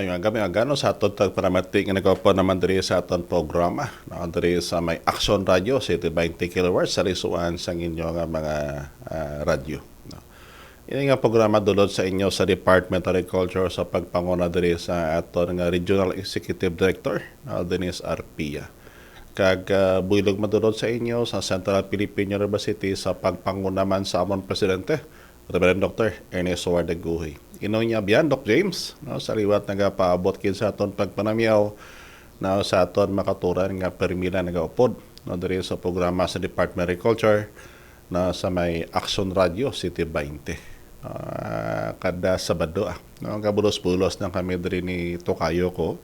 Yung agano sa aton tagparamati nga nagapa naman diri sa aton programa. Diri sa may Action Radio, 720 kHz sa lisuan sa inyo nga mga radyo. No. Ini nga programa dulot sa inyo sa Department of Agriculture sa pagpanguna diri sa aton nga Regional Executive Director, Dennis Arpia. Kag builog madulot sa inyo sa Central Philippine University sa pagpanguna man sa amon presidente, Reverend Dr. Ernest Ward Aguhay. Inunya biyan, Doc James, no, sa liwat nagapaabot kin sa aton pagpanamyaw na sa aton makaturan nga permila nagaupod no, diri sa programa sa Department of Agriculture na sa may Action Radio City 20. Kada Sabado no, kabulos-bulos na kami diri ni Tokayo ko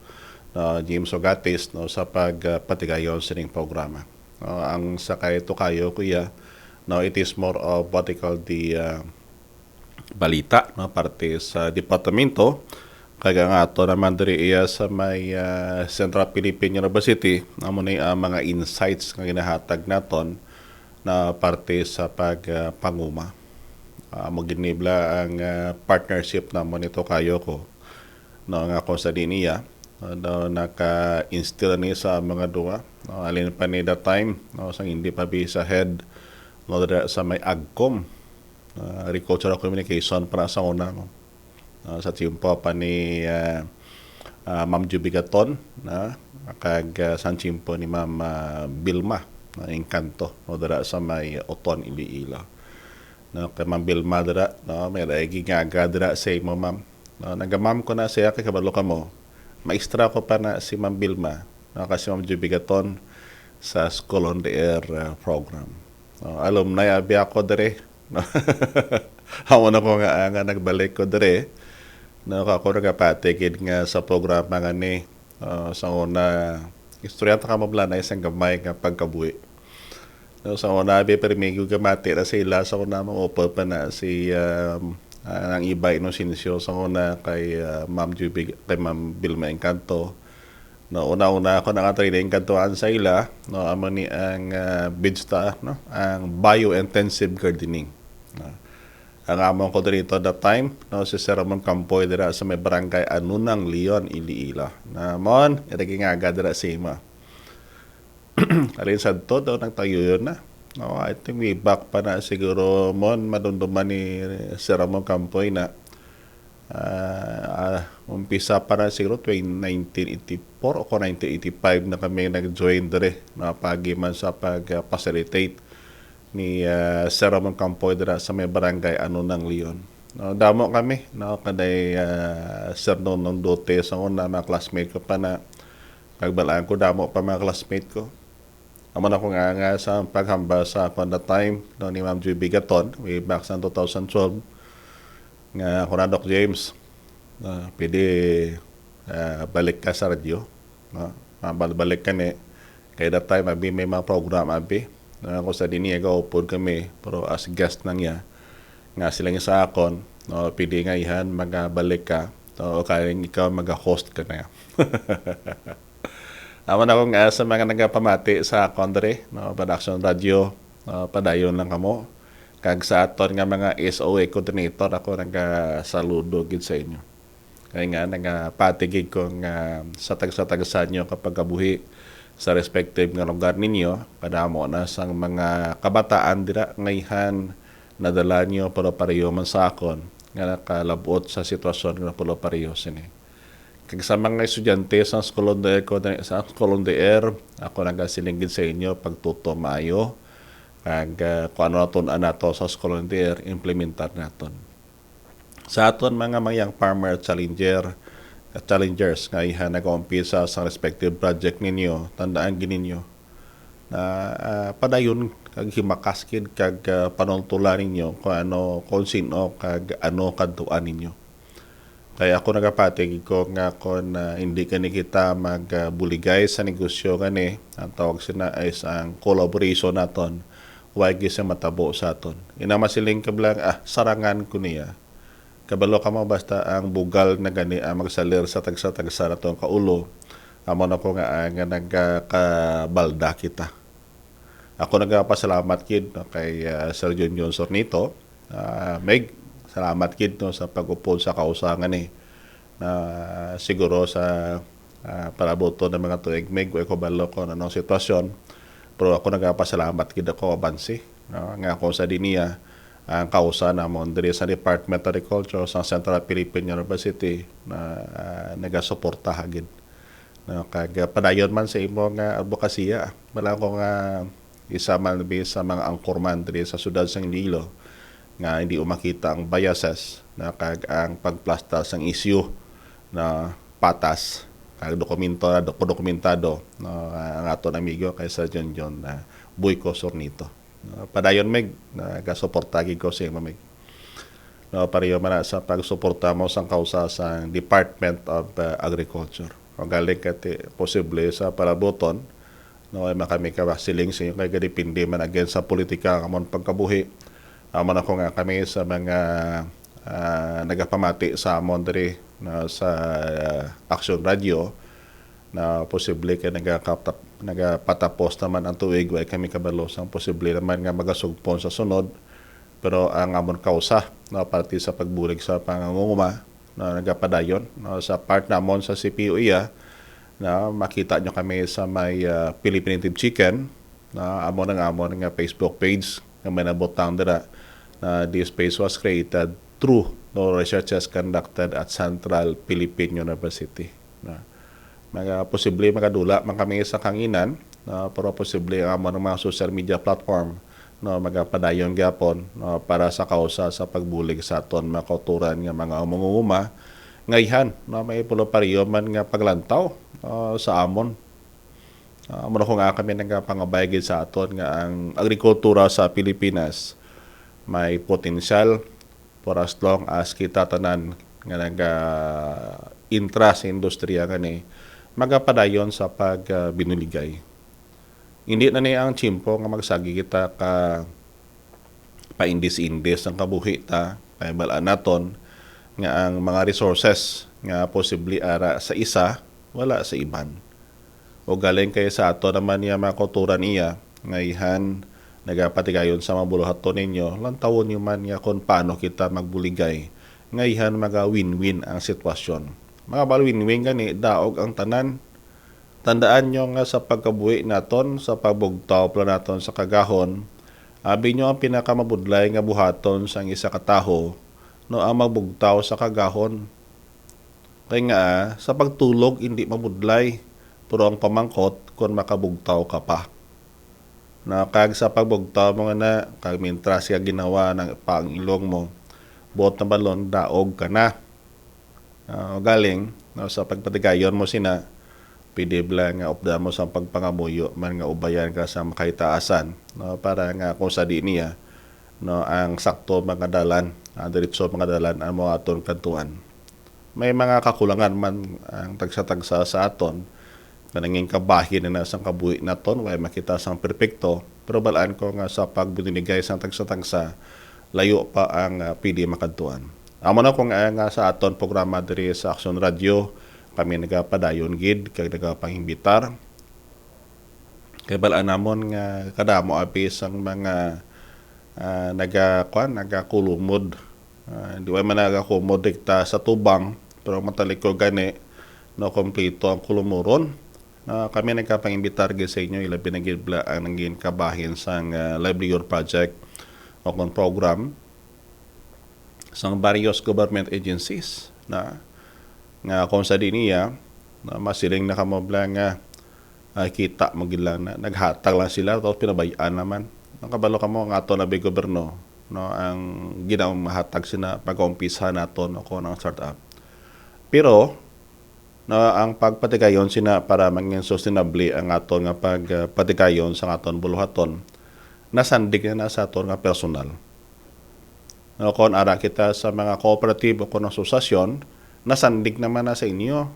James Ogatis no, sa pagpatigayon sa ning programa. Ang sakay Tokayo kuya, no, it is more of what they call the balita no, parte sa departamento kaya nga ato naman diri iya sa may Central Philippine University amo ni mga insights nga ginahatag naton na parte sa pagpanguma. Mo ginibla ang partnership namo nito kayo ko no nga ko sa diniya no, naka-instill ni sa mga duwa no, alin pa ni that time no, sang hindi pa sa head no, sa may agcom agricultural communication para sa una no? Sa timpo pa ni Ma'am Juby Gaton na kag sa timpo ni Ma'am Bilma na Encanto no dara sa may Oton Iloilo no kay Ma'am Bilma dara no may gigaga dara sa imo ma'am no, nagamam ko na siya kay kabalo ka mo maestra ko pa na si Ma'am Bilma no kasi Ma'am Juby Gaton sa School on the Air program no, alumni abi ako dere Hawa na ko nga nagbalik ko dere na ako nagapatigid nga sa programa nga ni sa una istorya ta ka mablana isang gamay nga pagkabuhi no, sa una abi permigo gamati na sila sa una maupo pa na si ang iba Inocencio sa una kay Ma'am Juby kay Ma'am Bilma Encanto no una-una ako naka-training kantuan sa ila no amo ni ang BIDSTA no ang biointensive gardening. Ang amon ko dito that time no si Sir Ramon Campoy dira sa may barangay Anunang Leon Iloilo. Na mon irigi nga agad dira sa ima. Alin sa to daw nagtayo yun na. No, I think we back pa na siguro mon madunduman ni Sir Ramon Campoy na umpisa para siguro 1984 o 1985 na kami nag-join dire na pagiman sa pag-facilitate ni Sir Ramon Campoy dira sa may barangay Anunang Leon. No, damo kami no kaday Sir Nonong Dote sa una mga classmate ko pa na nagbalaan ko damo pa mga classmate ko. Amo na ko nga sa paghamba sa upon that time no, ni Ma'am Juby Gaton way back sa 2012 nga kuna Doc James pwede balik ka sa radyo no? Balik ka ni kay that time abi may mga program abi ako sa diniya upod kami pero as guest nang ya nga sila nga sa akon no, pwede nga ihan magabalik ka o kaya ikaw mag-host ka na Aman ako nga sa mga nagapamati sa akon dere no, Production Radio padayon lang kamo kag sa aton nga mga SOA coordinator ako nagasaludo gid sa inyo kaya nga nagapatigig ko nga sa tagsa-tagsa nyo kapag kabuhi sa respective nga lugar ninyo kadamo na sang mga kabataan dira ngayhan nadala nyo pero pareho man sa akon nga nakalabot sa sitwasyon nga polo pareho sini kag sa mga estudyante sa School on the Air ako nagasilingid sa inyo pagtuto maayo kag kung ano naton anato sa School on the Air implementar naton sa aton mga young farmer challengers nga ihan nag-umpisa sa respective project ninyo tandaan gininyo na padayon kag himakaskid kag panultulan ninyo kung sino kag ano kadtuan ninyo kaya ako nagapatig ko nga kon hindi kani kita magbuligay sa negosyo gani ang tawag sina is ang collaboration naton wag sa matabo sa aton ina masiling kablang sarangan ko niya kabalo ka mo basta ang bugal na gani magsalir sa tagsa-tagsa na itong kaulo amo na ko nga nagkabalda kita ako nagpasalamat kid no, kay Sir John Johnson nito Meg salamat kid no, sa pag-upod sa kausangan na siguro sa palaboto ng mga tuig may ko balo ko na anong sitwasyon. Pero ako nagpasalamat gid ako abansi, no? Nga ako sa dinia ang kausa namon diri sa Department of Agriculture sa Central Philippine University na nagasuporta hagid. No, kag padayon man sa imong advokasya, wala ko nga isa man sa mga angkorman diri sa sudad sang Iloilo nga hindi umakita ang biases na kag ang pagplasta sang issue na patas kag dokumentado no, ang aton amigo kay sa John na Boyko Sornito. No, padayon meg nagasuporta gid ko sa imong meg. No, pareho man sa pagsuporta mo sang kausa sa Department of Agriculture. O galing kati posible sa palaboton no ay makami ka siling sa kay depende man again sa politika kamon pagkabuhi. Amon ako nga kami sa mga nagapamati sa amon diri na sa Action Radio na posible kay nagapatapos naman ang tuig way kami kabalo sang posible naman nga magasugpon sa sunod pero ang amon kausa na parte sa pagbulig sa pangangunguma na nagapadayon no, sa part namon sa CPUIA na makita nyo kami sa may Philippine Native Chicken na amon nga Facebook page nga may nabotang dira na this page was created through no researches conducted at Central Philippine University na posible makadula man kami sa kanginan na pero posible ang amon mga social media platform no magapadayon gyapon no, para sa kausa sa pagbulig sa aton mga kauturan nga mga mangunguma ngayhan no may pulo pariyo man nga paglantaw sa amon amo ko nga kami nagapangabay gid sa aton nga ang agrikultura sa Pilipinas may potensyal for as long as kita tanan nga intra sa industriya gani magapadayon sa pagbinuligay. Hindi na niya ang chimpo nga magsagi kita ka paindis-indis ang kabuhi ta kay balaan naton nga ang mga resources nga posible ara sa isa wala sa iban. O galing kay sa ato naman niya mga kulturan iya ngayhan nagapatigayon sa mga buluhaton ninyo lantawon niyo man nga kung paano kita magbuligay ngayhan maga win-win ang sitwasyon. Mga win-win gani daog ang tanan. Tandaan nyo nga sa pagkabuhi naton, sa pagbugtaw pala naton sa kagahon, abi nyo ang pinakamabudlay nga buhaton sa isa kataho no ang magbugtaw sa kagahon. Kaya nga, sa pagtulog hindi mabudlay, pero ang pamangkot kung makabugtaw ka pa. Na kag sa pagbugtaw mo nga na, kag mintras ka ginawa ng pangilong mo, buot na balon, daog ka na. Galing, no, sa pagpatigayon mo sina, pwede nga upda mo sa pagpangamuyo man nga ubayan ka sa makaitaasan no para nga kung sa di niya no ang sakto mga dalan diretso mga dalan ang mga aton kantuan may mga kakulangan man ang tagsa-tagsa sa aton kananging kabahin na sang kabuhi naton way makita sang perpekto pero balaan ko nga sa pagbinigay sang tagsa-tagsa layo pa ang pwede makantuan amo na kung nga sa aton programa diri sa Action Radio kami nagapadayon gid kag nagapangimbitar kay balaan namon nga kadamo api sang mga nagakulumod di way man nagakumod dikta sa tubang pero matalikod gani no kompleto ang kulumuron kami nagapangimbitar gid sa inyo ilabi na gid ang nangin kabahin sang livelihood project o kon program sang various government agencies na nga kung sa diniya na masiling na kamobla nga kita mo gilang na naghatag lang sila tapos pinabayaan naman ang kabalo kamo nga ato na big gobyerno no ang ginawang mahatag sina pag-umpisa naton ako ng startup pero no ang pagpatigayon sina para maging sustainable ang aton nga pagpatigayon sa aton buluhaton nasandig na sa aton nga personal no kon ara kita sa mga cooperative o kon asosasyon nasandig naman na sa inyo.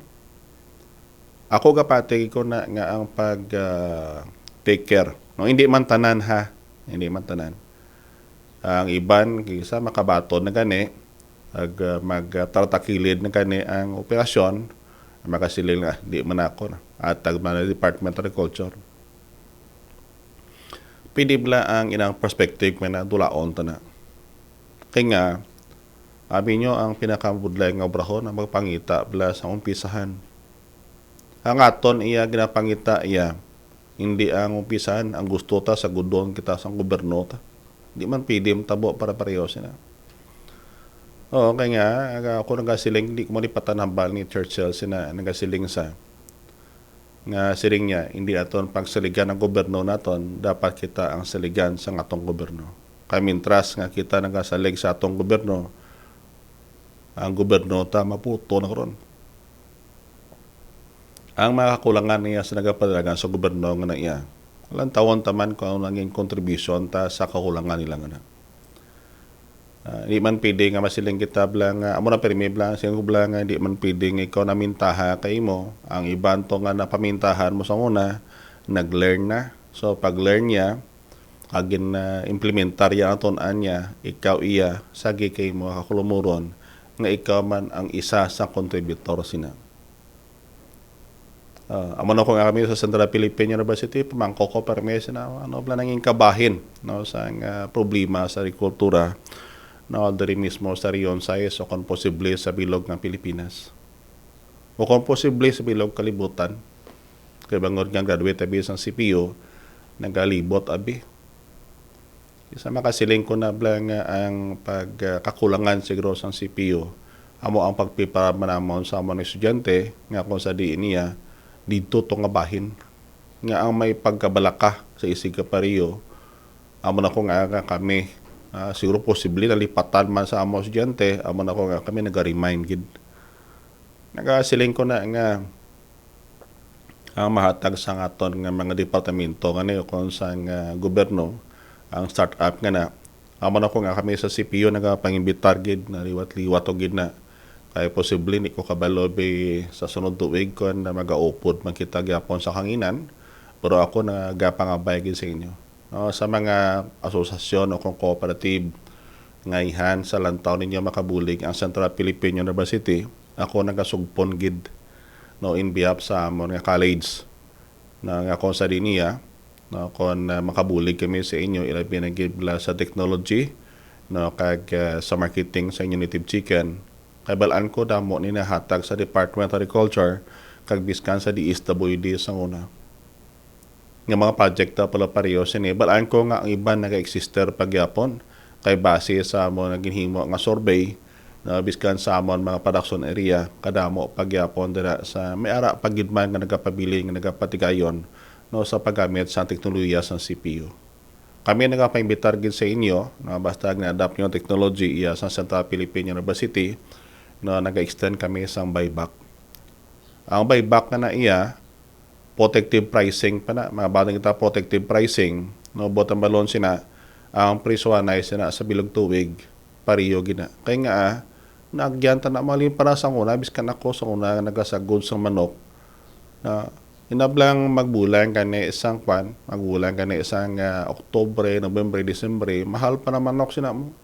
Ako gapati ko na nga ang pag take care. No, hindi man tanan ha. Hindi man tanan. Ang iban kisa makabaton na gani magtatakilid na gani ang operasyon makasilil nga di man ako at tagman Department of Agriculture. Pwede bla ang inang perspective na dulaon ta na. Kaya nga Abi nyo ang pinakamudlay nga obrahon na magpangita bala sa umpisahan. Ang aton iya ginapangita iya, hindi ang umpisahan, ang gusto ta sa gudon kita sa gobyerno ta. Di man pwede tabo para pareho sila. Oo, kaya nga, ako nagasiling, hindi ko malipatan hambal ni Churchill sina nagasiling sa nga siling niya, hindi aton pagsaligan ng gobyerno naton, dapat kita ang saligan sa atong gobyerno. Kay mintras nga kita nagasalig sa atong gobyerno, ang gobyerno ta maputo na karon. Ang mga kakulangan niya sa nagapadalagan sa gobyerno nga na iya, walang tawon taman kung ano naging kontribusyon ta sa kakulangan nila nga na. Di man pwede nga masiling kita blang amo na permi blang sing blang di man pwede nga ikaw na mintaha kay mo ang iban to nga napamintahan mo sa una nag-learn na, so pag-learn niya agin na implementarya aton anya ikaw iya sagi kay mo kakulumuron nga ikaw man ang isa sa contributor sina. Amo na ko nga kami sa Central Philippine University pamangko ko permi na ano blang nanging kabahin no sa problema sa agrikultura na dari mismo sa Rion Sayes o kung posible sa bilog ng Pilipinas. O kung posible sa bilog kalibutan. Kaya bangod nga graduate abi sa CPU, nagalibot abi. Isa makasiling ko na blang ang pagkakulangan siguro sa CPU. Amo ang pagpipamanamon sa mga estudyante nga kung sa diin niya, dito to nga bahin. Nga ang may pagkabalaka sa isig kapariyo, amo na ko nga kami siguro posible na lipatan man sa amo estudyante, amo na ko nga kami nag-remind gid. Nagasiling ko na nga ang mahatag sa aton nga mga departamento ngani kon sa gobyerno ang startup nga na amo na ko nga kami sa CPU nagapangimbitar gid na liwat-liwat og gid na kay posible ni ko kabalobe sa sunod tuig kon na magaupod man kita gyapon sa kanginan pero ako nagapangabay gid sa inyo. Sa mga asosasyon o kung cooperative ngayhan sa lantaw ninyo makabulig ang Central Philippine University, ako nagasugpon gid no in behalf sa amon nga college na nga kung sa dinia no kung makabulig kami sa inyo ilabi na gid sa technology no kag sa marketing sa inyo native chicken kay balaan ko damo ni nahatag sa Department of Agriculture kag biskan sa DSWD sa una nga mga projecta pala pareho sini balaan ko nga ang iban naga-exister pagyapon kay base sa amon naginhimo nga survey na biskan sa amon mga production area kadamo pagyapon dira sa may ara pagidman nga nagapabili nga nagapatigayon no sa paggamit sa teknolohiya sa CPU. Kami nagapaimbtar gid sa inyo na basta na-adapt yung technology iya sa Central Philippine University na naga-extend kami sa buyback. Ang buyback na iya protective pricing pa na, mga batang kita protective pricing, no, bottom balon sina, ang presyo na sina sa bilog tuwig, pariyo gina. Kaya nga, nagyanta na maling para sa una, biskan ako sa una, nagasagod sa manok, na inablang magbulan kani isang kwan, magbulan kani isang Oktobre, Nobyembre, Disyembre, mahal pa na manok sina mo.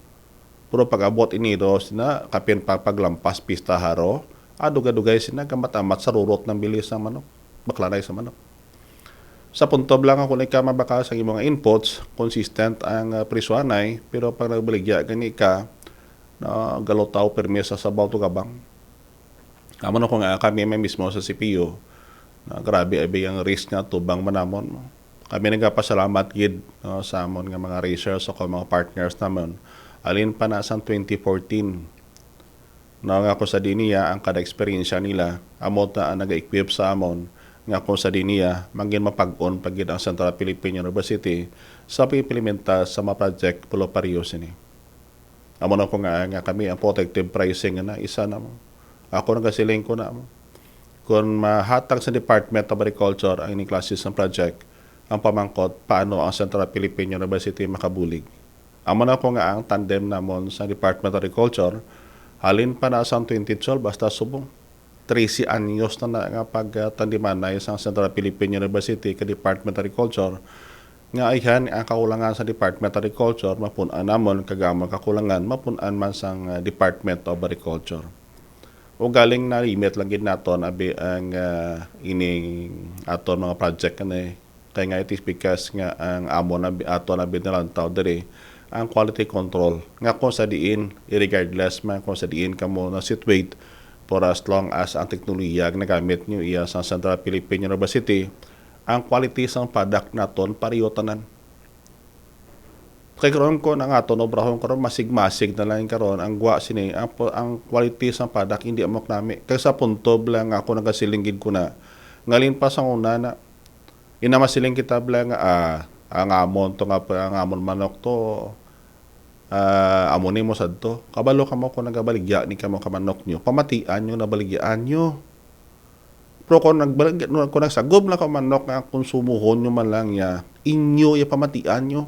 Pero pag-abot inido, sina, kapin paglampas pista haro, adugay-dugay sina, gamat-amat sa rurot ng bilis ng manok. Baklanay sa manok. Sa punto lang ako na ika mabaka sa mga inputs, consistent ang preswanay, pero pag nagbaligya gani ka, na galotaw permesa sa bawto kabang. Amo na ko nga kami may mismo sa CPU, na grabe ay ang risk nga tubang manamon. Kami nagpasalamat gid sa amon nga mga racers o mga partners namon. Alin pa na sa 2014, na nga ko sa diniya ang kada experience nila, amot na nag-equip sa amon, nga kung sa dinia mangin mapag-on pagid ang Central Philippine University sa pag-implementa sa mga project pulo pareho sini. Amo na ko nga kami ang protective pricing na isa na mo. Ako nagasiling ko na mo. Kung mahatag sa Department of Agriculture ang ining classes ng project, ang pamangkot paano ang Central Philippine University makabulig. Amo na ko nga ang tandem namon sa Department of Agriculture halin pa na sa 2012 basta subong 13 anyos na nga pagtandiman na isang Central Philippine University ka Department of Agriculture nga ayhan ang kakulangan sa Department of Agriculture mapunan namon kagamang kakulangan mapunan man sang Department of Agriculture. O galing na limit lang gid naton abi ang ining aton mga project kani kay nga it is because nga ang amo na aton na binalantaw diri ang quality control nga kung sa diin regardless man kung sa diin kamo na situate for as long as ang teknolohiya ginagamit nyo iya sa Central Philippine University, ang quality sang product naton pareho tanan. Kay karon ko na nga to obrahon karon masig-masig na lang karon ang gwa sini ang quality sang product hindi amok nami kay sa punto lang ako nagasilinggid ko na ngalin pa sa una na inamasiling kita bla nga ang amon to nga ang amon manok to amon mo sadto kabalo ka mo ko nagabaligya ni kamo kamanok nyo pamatian nyo nabaligyaan nyo pero kung nagsagom na ka manok nga konsumuhon nyo man lang ya inyo ya pamatian nyo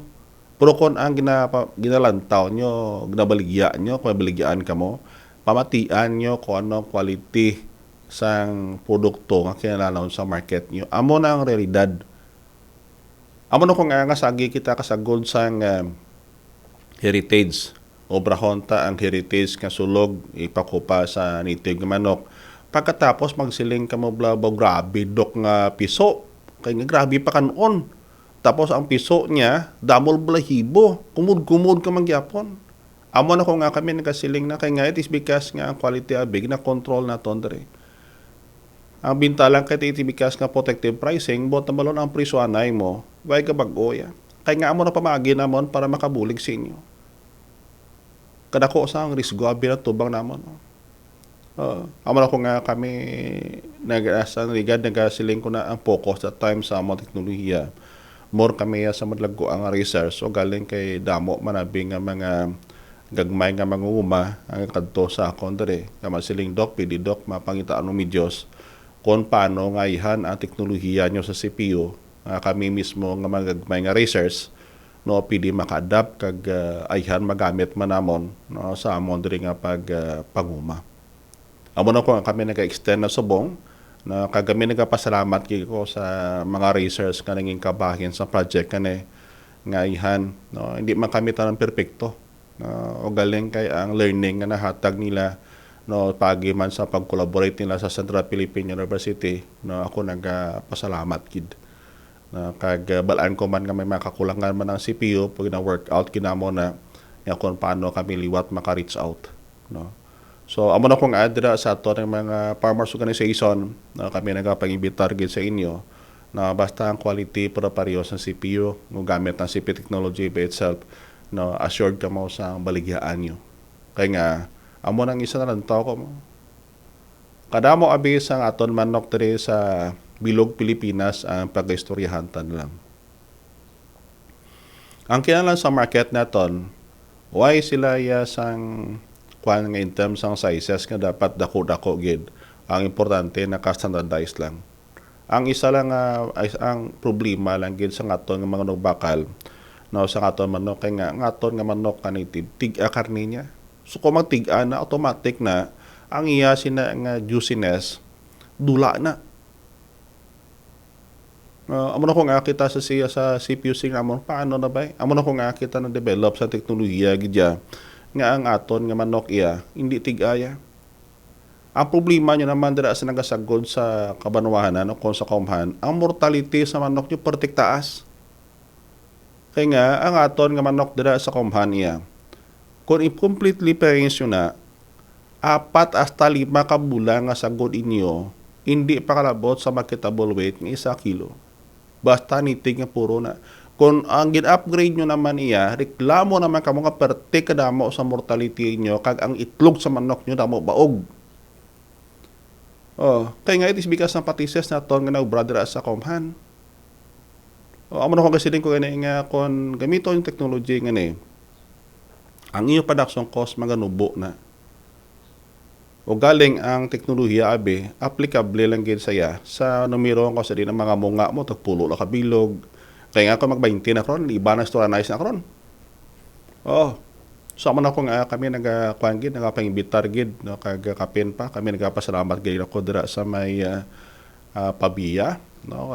pero kung ang ginalantaw nyo ginabaligya nyo kung nabaligyaan ka mo pamatian nyo kung anong quality sang produkto nga kinahanglan sa market nyo amo na ang realidad. Amo na kung nga sagi kita kasagod sang heritage. Obrahon ta ang heritage nga sulog ipakupa sa native nga manok. Pagkatapos magsiling ka mo grabe dok nga piso. Kay nga grabe pa kanon. Tapos ang piso niya damol balahibo. Kumud-kumud ka magyapon. Amo na kung nga kami nagasiling na kay nga it is because nga ang quality abig na control na tondre. Ang bintalang kay titibikas nga protective pricing, bot na balon ang priso anay mo, way ka bago ya. Kaya nga amo na pamagi namon para makabulig sa inyo. Kadako sa ang risgo, abi na tubang namon. Amo na ko nga kami nagasiling ko na ang focus at time sa mga teknolohiya. More kami sa madlago ang research. So galing kay damo manabing nga mga gagmay nga manguma ang kadto sa akon dere. Kamasiling doc, pidi doc, mapangitaan mo medyos kung paano nga ihan ang teknolohiya nyo sa CPU, kami mismo nga magagmay nga racers, no, pwede maka-adapt kag ayhan magamit manamon no, sa amon diri nga paguma. Amo na ko kami nag-extend na subong na kagami nagapasalamat ko sa mga racers nga naging kabahin sa project kani nga ihan no, hindi man kami tanan perpekto. O galing kay ang learning nga nahatag nila no pagi man sa pag-collaborate nila sa Central Philippine University no ako nagpasalamat gid na kag balaan ko man nga may makakulangan man ang CPU pag na workout kinamo na nga kung paano kami liwat maka-reach out no so amo na kong adra sa ato ng mga farmers organization na kami nagapang-imbitar gid sa inyo na basta ang quality para pareho sa CPU ng gamit ng CPU technology by itself no assured ka mo sa baligyaan nyo kaya nga amo nang isa na lang tao ko mo. Kadamo abi sang aton manok diri sa Bilog, Pilipinas ang pag-istoryahan lang. Ang kinahanglan sa market naton, why sila ya sang kwan nga in terms sang sizes nga dapat dako-dako gid. Ang importante naka-standardize lang. Ang isa lang ang problema lang gid sa aton nga mga bakal no sa aton manok kay nga aton nga manok kanitib tig-a karne niya. So kung magtig-a na, automatic na, ang iya sina nga juiciness, dula na. Amo na ko nga kita sa siya sa CPU sing amon paano na ba? Amo na ko nga kita na develop sa teknolohiya gidya nga ang aton nga manok iya hindi tig-aya. Ang problema nyo naman dira sa nagasagod sa kabanwahanan o kung sa kaumhan, ang mortality sa manok nyo pertik taas. Kaya nga ang aton nga manok dira sa kaumhan iya kung i-completely parents yun na, 4 hasta 5 kabulan nga sagod inyo, hindi pa kalabot sa marketable weight ng 1 kilo. Basta nitig nga puro na. Kung ang gin-upgrade nyo naman iya, reklamo naman kamo nga perte kadamo sa mortality nyo, kag ang itlog sa manok nyo damo baog. Kaya nga it is because ng patises na ton nga na-brother sa kaumhan. Amo na kong kasilin ko nga kung gamito yung technology nga ang iyo production cost maganubo na. O galing ang teknolohiya abi, applicable lang gid saya sa numero ko sa din mga munga mo tagpulo la kabilog. Kaya nga ako mag-20 na karon, iba na store nice na karon. So man ako nga kami nagakuan gid, nagapang-imbitar gid no kag kapin pa kami nagapasalamat gid ako dira sa may Pabiya no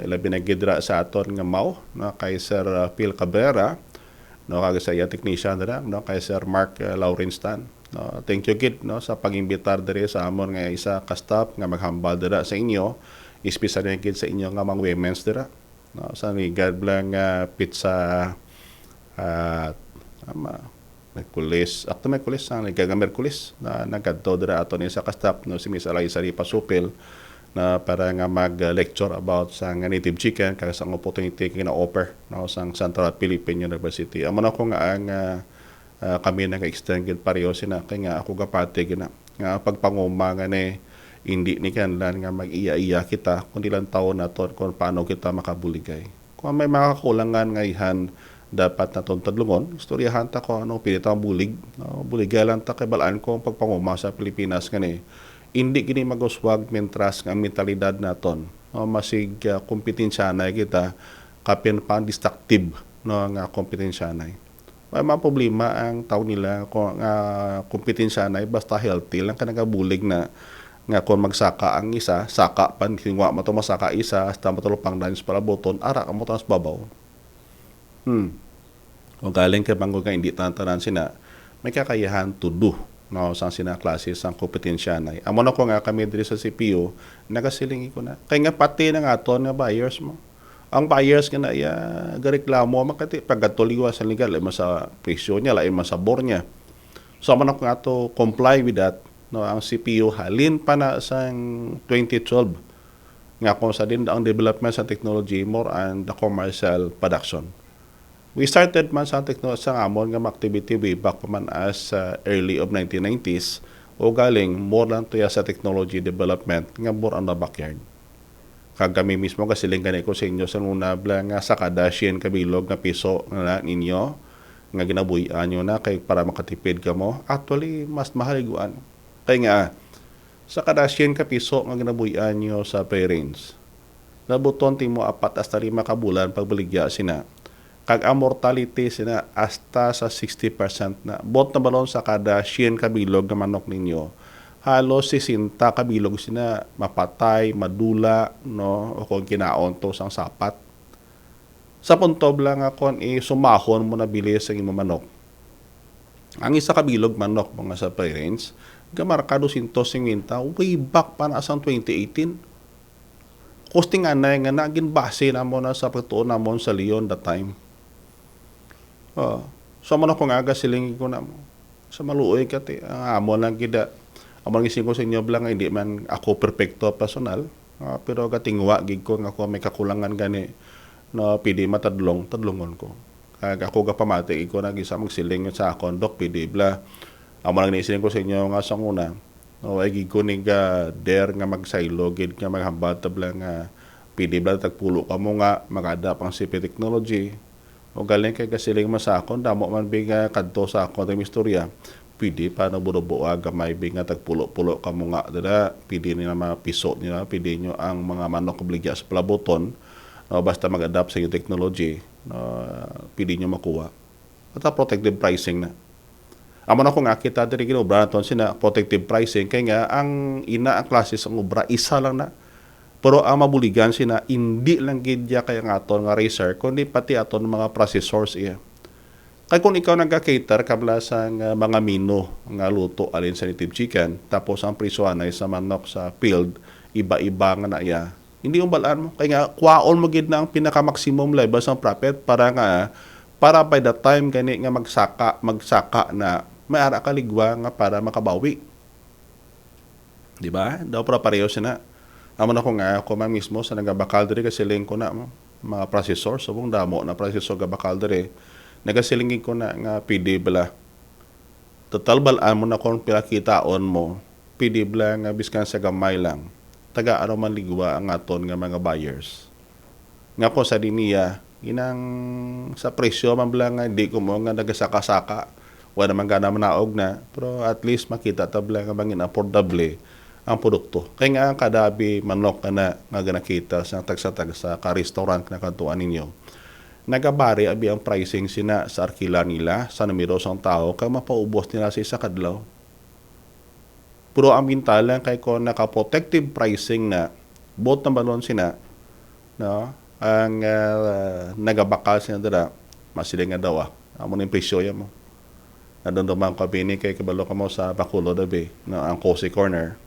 ilabi na gid dira sa aton nga mao no kay Sir Phil Cabrera no kag sa iya technician dira no kay Sir Mark Laurenstan no thank you gid no sa pag-imbitar diri sa amon nga isa ka staff nga maghambal dira sa inyo especially gid sa inyo nga mga women's dira no sa ni God blang pizza Ama Merkulis, akto Merkulis ang nagaga Merkulis na nagkadto dira ato ni sa kastap no si Miss Eliza Pasupil na para nga mag-lecture about sa nga native chicken kaya sa opportunity kina offer no sang Central Philippine University. Amo na ko nga ang kami nag-extend gid pareho sina kay nga ako gapati gina nga pagpanguma nga ni hindi ni kanlan nga mag-iya-iya kita kundi lang taon na to kung paano kita makabuligay. Kung may mga kakulangan nga ihan dapat na tadlungon, istoryahan ta ko ano pinita bulig, no? Buligalan ta kay balaan ko ang pagpanguma sa Pilipinas kani. Hindi gini maguswag mentras nga mentalidad naton. No? Masig kompetensya na kita kapin pa destructive no nga kompetensya na. May mga problema ang tao nila kung kompetensya na basta healthy lang ka nagabulig na nga kung magsaka ang isa, saka pan kingwa mo to masaka isa hasta matulupang dance para boton ara ka mo tas babaw. O galing kay banggo ka hindi tantanan sina may kakayahan to do no sang sina klase sang kompetensya na. Amo na ko nga kami diri sa CPU nagasilingi ko na. Kay nga pati na nga aton nga buyers mo. Ang buyers nga na gareklamo makati pagkatuliwa sa legal ay sa presyo niya lain masabor niya. So amo na ko nga to comply with that no ang CPU halin pa na sang 2012 nga kung sa din ang development sa technology more and the commercial production. We started man sa technology sa amon nga activity way back pa man as early of 1990s o galing more lang to sa technology development nga more on the backyard. Kag kami mismo kasiling gani ko sa inyo sa una nga sa kada 100 kabilog nga piso na ninyo nga ginabuhian nyo na kay para makatipid ka mo. Actually, mas mahal iguan. Kaya nga, sa kada 100 ka piso nga ginabuhian nyo sa parents, nabuton mo 4 hasta 5 kabulan pagbaligya sina. Kag ang mortality sina hasta sa 60% na. Bot na balon sa kada 100 kabilog nga manok ninyo, halos 60 kabilog sina mapatay, madula, no, o kung kinaon to sang sapat. Sa puntob lang akon sumahon mo na bilis ang imong manok. Ang isa kabilog manok mga sa parents, gamarkado 150 way back pa na sang 2018. Costing anay nga naging base na mo na sa pagtuon namon sa Leon that time. So mo na kung aga siling ko na mo. Sa maluoy kati ang amo lang gida. Amang ising ko sa inyo lang hindi man ako perfecto personal, pero katingwa gid ko nga ako may kakulangan gani no pidi tadlongon ko. Kag ako gapamati ko nag isa magsiling sa akon dok pidi bla. Amo lang ni ko sa inyo nga sang una. No ay gid ko ning der nga magsaylo gid nga maghambal tabla nga pidi bla tagpulo ka mo nga mag-adapt ang CP technology. O galing kay kasiling masakon damo man biga kadto sa akon ng istorya. Pidi pa na buo-buo gamay biga tagpulo-pulo ka mo nga dala pidi ni na mapiso nila pidi nyo ang mga manok obligya sa palaboton. Basta mag-adapt sa yung technology, pili nyo makuha. At protective pricing na. Amo na ko nga kita diri ginobra naton sina protective pricing kay nga ang ang klase sa obra isa lang na. Pero ang mabuligan sina hindi lang gid ya kay nga aton nga racer kundi pati aton mga processors iya. Kay kung ikaw nagka-cater kabla sa mga mino nga luto alin sa native chicken tapos ang presyo anay sa manok sa field iba-iba nga na iya. Hindi yung balaan mo. Kaya nga, kwaon mo gid na ang pinaka-maximum levels ng profit para by the time gani nga magsaka na may ara ka ligwa nga para makabawi. Di ba? Daw para pareho sina. Amo na ko nga, ako man mismo sa nagabakal diri kasiling ko na mga processor. So, kung damo na processor gabakal diri, nagasilingin ko na nga PD bala. Total balaan mo na kung pinakitaon mo, PD bala nga biskan sa gamay lang. Taga ano man ligwa ang aton nga mga buyers. Nga po sa diniya, inang sa presyo man bala nga hindi ko mo nga nagasaka-saka. Wala naman gana manaog na, pero at least makita tabla nga bangin affordable ang produkto. Kaya nga ang kadabi manok na nga ganakita sa tagsa-tagsa ka-restaurant na kantuan ninyo. Nagabari abi ang pricing sina sa arkila nila sa numero sang tao kaya mapaubos nila sa isa kadlaw. Puro ang bintalan kay ko naka-protective pricing na bot na balon sina no ang nagabakal sina dira masiling nga daw amo ning presyo ya mo nadondoman ko bini kay kabalo ka mo sa Bacolod dabi no ang Cozy Corner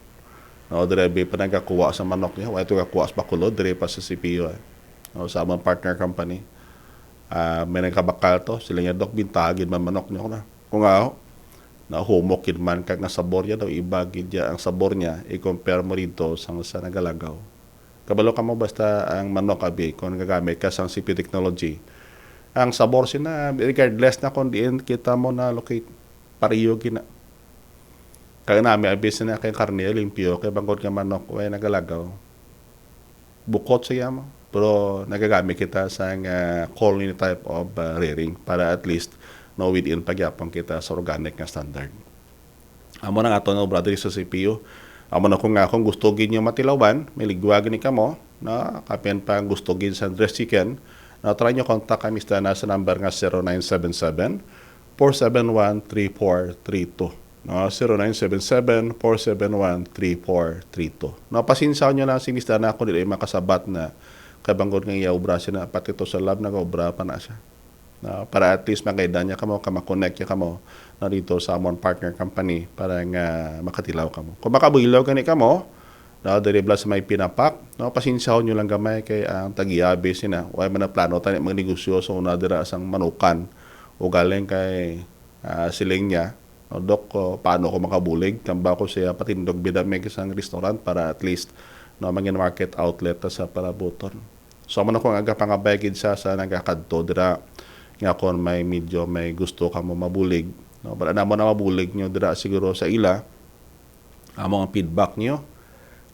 no dira bi pa nagakuha sa manok niya wa ito kakuha sa Bacolod dire pa sa CPU no sa among partner company may nagkabakal to, sila niya, Dok, bintagin man manok niyo na. Kung ako, na humokid man kag nga sabor niya daw, ibagid niya ang sabor niya, i-compare mo rito sa nagalagaw. Kabalo ka mo basta ang manok abi, kung gagamit ka sa CP technology, ang sabor sina, regardless na kung diin kita mo na locate, pariyo gina. Kaya namin, abis na kay karne, limpyo, kay bangkod nga manok, way nagalagaw. Bukot siya mo. Pero nagagamit kita sa colony type of rearing para at least no within pagyapon kita sa organic nga standard. Amo na nga ito no, brother, sa CPU. Amo na kung gusto gin nyo matilawan, may ligwag ni kamo, na kapian pa gusto gin sa dressed chicken, na try nyo contact kami sa number nga 0977 471-3432. No, 0977-471-3432. No, pasinsaw nyo lang si Mr. na ako nila makasabat na kabanggod ng iyaobra siya na pati to sa lab na kaobra pa na siya. No, para at least makaida niya kamo, kamakonect niya kamo na dito sa among partner company para nga makatilaw kamo. Kung makabuhilaw gani kamo, no, deribla sa may pinapak, no, pasinsaw nyo lang gamay kay ang tagiyabe sina. Huwag man na plano tayo mga negosyo sa una dira sang manukan o galing kay siling niya. O, Dok, paano ko makabulig? Kamba ko siya patindog bidamig isang restaurant para at least no, maging market outlet sa palabuton. So, man ako nga pangabagid sa nagakadto dira nga kung may medyo may gusto ka mo mabulig. No, para na mo na mabulig nyo dira siguro sa ila. Amo ang feedback nyo.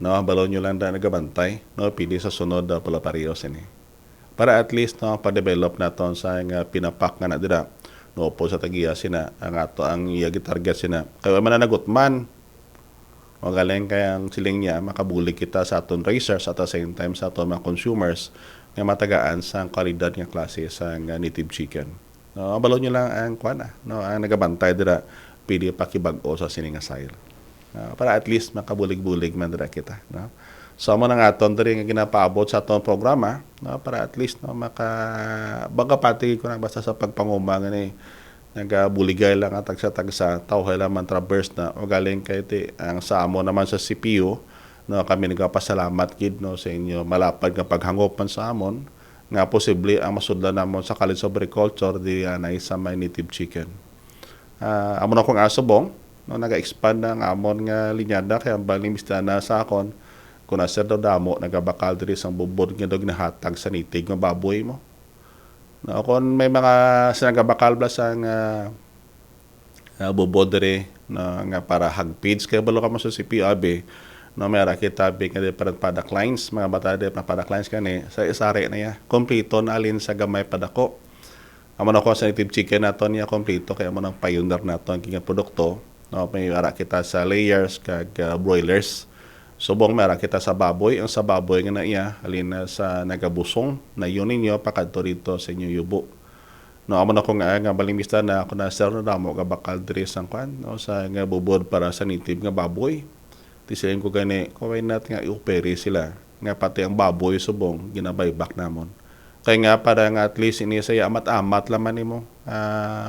No, balon nyo lang na nagabantay. No, pili sa sunod pala pariyo sini. Para at least no, pa-develop naton sa pinapak nga na dira. No, po sa tagiya sina ang ato ang iyagi target sina kaya mananagot man o galing kaya ang siling niya makabulig kita sa aton racers at the same time sa aton mga consumers nga matagaan sa kalidad nga klase sa native chicken. No, balon nyo lang ang kuana no, ang nagabantay dira pili pakibag-o sa sining asile. Para at least makabulig-bulig man dira kita, no. So mo nang aton diri nga ginapaabot sa aton programa, no, para at least no baga pati ko na basta sa pagpanguma ni nagabuligay lang at tagsa tawhay lang man traverse na o galing kay ti ang sa amo naman sa CPU, no, kami nagapasalamat gid no sa inyo malapad nga paghangop man sa amon nga posible ang masudlan namon sa College of Agriculture di na isa may native chicken. Amo na kong asubong no naga-expand na ang amon nga linyada kay ang baling mistana sa akon kung nasa daw damo, nagabakal diri sang bubod nga dog nahatag sa nitig nga baboy mo. No, kung may mga sinagabakal bla sang bubod diri na nga para hog feeds kaya balo ka mo sa CPAB, no, may kita big nga different product lines, mga bata different product lines kani sa isari na ya. Kompleto na alin sa gamay padako. Amo na ko sa native chicken naton niya kompleto kaya mo nang pioneer naton kinga produkto. No, may ara kita sa layers kag broilers. Subong mera kita sa baboy, ang sa baboy nga na iya halin na sa nagabusong na yun ninyo pakadto dito sa inyo yubo. No, amo na ko nga balimista na ako na sir na damo ga bakal diri sang kwan no sa nga bubod para sa native nga baboy. Tisilin ko gani ko way nat nga i-opere sila nga pati ang baboy subong ginabaybak namon. Kay nga para nga at least ini say amat-amat laman nimo.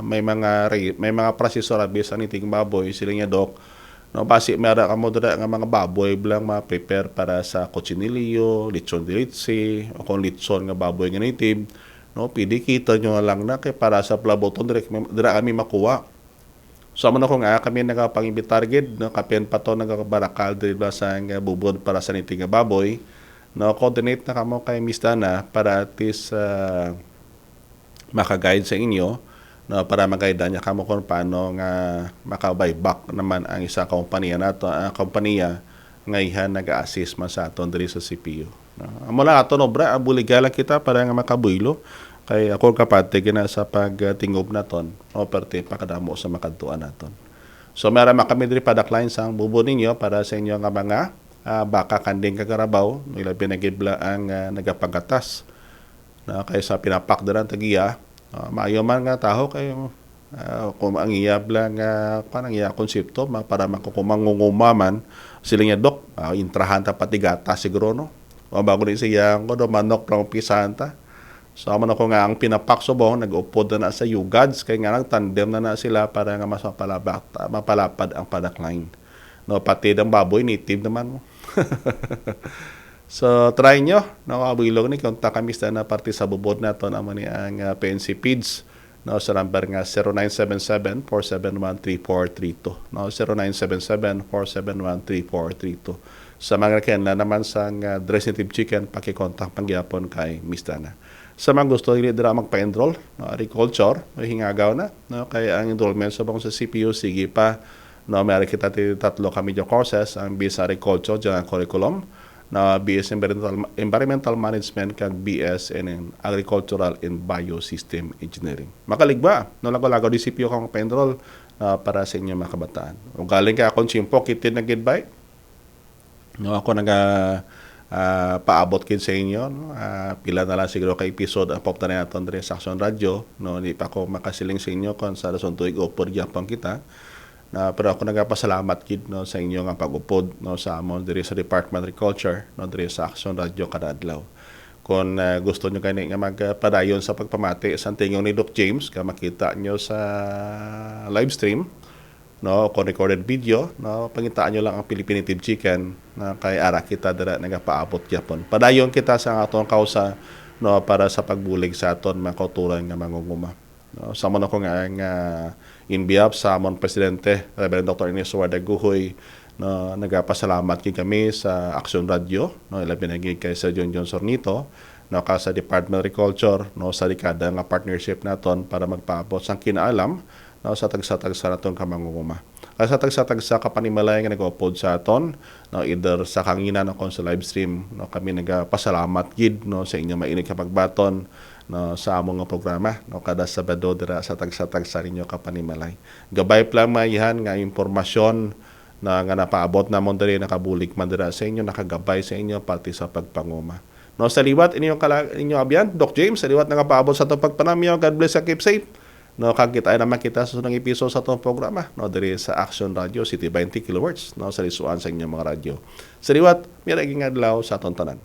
May mga processor abi sa native baboy sila nga Dok. No, basi mera kamo dira nga mga baboy bilang ma-prepare para sa cochinillo, lechon de leche, o kung lechon nga baboy nga native, no, pili kita nyo lang na kay para sa plaboton dira kami makuha. So amo na ko nga kami nagapangimbitar gid no kapen pa to nagabarakal diri sa nga bubod para sa native nga baboy. No, coordinate na kamo kay Miss Dana para at least maka-guide sa inyo. No, para mag-guide niya kamo kung paano nga maka-buyback naman ang isa kompanya nato, ang kompanya nga ihan nag-assist man sa aton diri sa CPU. No, amo lang ato no bra, buligala kita para nga makabuylo kay ako kapati gina sa pagtingob naton o perti pakadamo sa makadtuan naton. So meron kami diri product line sang bubo ninyo para sa inyo nga mga baka kanding kagarabaw, ila pinagibla ang nagapagatas. No, kay sa pinapak diran tagiya. Maayo man nga taho kayo kung ang iyab lang parang iya konsepto para makukumangungumaman sila nga Dok intrahan ta pati gata siguro no o bago rin siya ko do manok lang pisanta so amo na ko nga ang pinapak subong nag-upod na sa yugads kay nga nang tandem na sila para nga mas mapalapad ang product line no pati ng baboy native naman mo. So try nyo no kabilog ni kung takamista na parte sa bubod nato naman ni ang PNC PIDS no sa number nga 0977-471-3432 no 0977-471-3432 sa mga na naman sa dressing tip chicken pakikontak pangyapon kay Mistana. Sa mga gusto dili dira magpa-enroll no agriculture may hingagaw na no kay ang enrollment sa bang sa CPU sige pa no meron kita tatlo ka major courses ang BS Agriculture dyan ang curriculum na BS Environmental Management kag BS in Agricultural and Biosystem Engineering. Makaligba, no lagaw di CPU kang pa-enroll para sa inyo mga kabataan. Kung galing ka akong chimpo, kitid na gidbay, no, ako paabot kid sa inyo, no? Pila na lang siguro ka episode ang popta na natin sa Action Radio, no, hindi pa ako makasiling sa inyo kung sa rason tuig upod yapang kita. Pero ako nagpasalamat kid no sa inyo nga pag-upod no sa amon diri sa Department of Agriculture no diri sa Action Radio kada adlaw. Kung gusto nyo kani nga magpadayon sa pagpamati sa tingog ni Doc James ka makita nyo sa live stream no kung recorded video no pangitaan nyo lang ang Philippine Native Chicken na kay ara kita dira nagapaabot gyapon. Padayon kita sa atong kausa no para sa pagbulig sa aton mga kauturan nga mangunguma. No, sa mo ko nga in behalf sa amon presidente Reverend Dr. Ines Warda Guhoy no nagapasalamat kami sa Action Radio no ilabi na kay Sir John Sornito no ka sa Department of Agriculture no sa dekada nga partnership naton para magpaabot sang kinaalam no sa tagsa-tagsa naton ka mangunguma. Sa tagsa-tagsa ka panimalay nga nag-upload sa aton no either sa kanginan o sa live stream no kami nagapasalamat gid no sa inyo mainit ka pagbaton no sa among nga programa no kada Sabado dira sa tagsa-tagsa ninyo ka panimalay. Gabay plan maihan nga impormasyon na nga napaabot namon diri nakabulig man dira sa inyo nakagabay sa inyo pati sa pagpanguma. No sa liwat inyo abyan Doc James sa liwat nagapaabot sa atong pagpanamyo. God bless and keep safe. No kagit ay naman kita sa sunang episode sa atong programa no diri sa Action Radio City 20 kHz no sa lisuan sa inyong mga radyo. Sa liwat mi adlaw sa atong tanan.